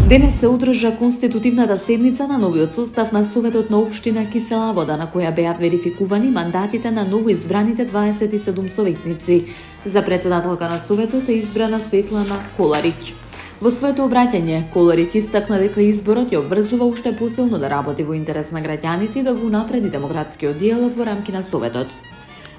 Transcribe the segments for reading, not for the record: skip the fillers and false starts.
Денес се одржа конститутивната седница на новиот состав на Советот на општина Кисела Вода, на која беа верификувани мандатите на новоизбраните 27 советници. За председателка на Советот е избрана Светлана Коларич. Во своето обраќање, Коларич истакна дека изборот ја обврзува уште посилно да работи во интерес на граѓаните и да го напреди демократскиот диалог во рамки на Советот.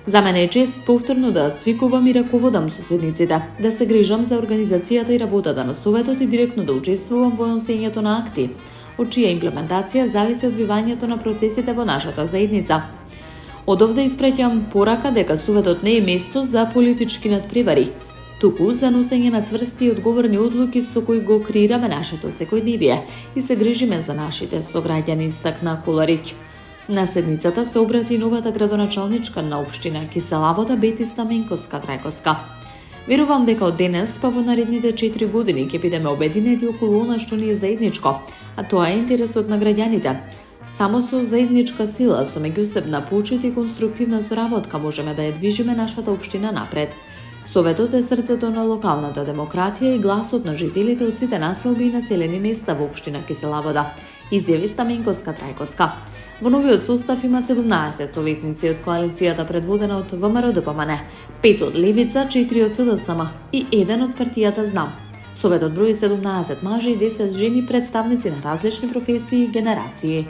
За мене е чест повторно да свикувам и раководам соседниците, да се грижам за организацијата и работата на Советот и директно да учествувам во носењето на акти, од чија имплементација зависи одвивањето на процесите во нашата заедница. Од овде испреќам порака дека Советот не е место за политички надпревари, туку за носење на цврсти и одговорни одлуки со кои го креираме нашето секојдневие и се грижиме за нашите сограѓани, истакна Коларич. На седницата се обрати новата градоначалничка на општина Кисела Вода Бети Стаменковска-Трајковска. Верувам дека од денес па во наредните 4 години ќе бидеме обединети околу она што ни е заедничко, а тоа е интересот на граѓаните. Само со заедничка сила, со меѓусебна почит и конструктивна соработка можеме да ја движиме нашата општина напред. Советот е срцето на локалната демократија и гласот на жителите од сите населби и населени места во општина Кисела Вода, изјави Стаменковска-Трајковска. Во новиот состав има 17 советници од коалицијата предводена од ВМРО-ДПМН, 5 од Левица, 4 од СДСМ и 1 од партијата Знам. Советот брои 17 мажи и 10 жени, представници на различни професии и генерации.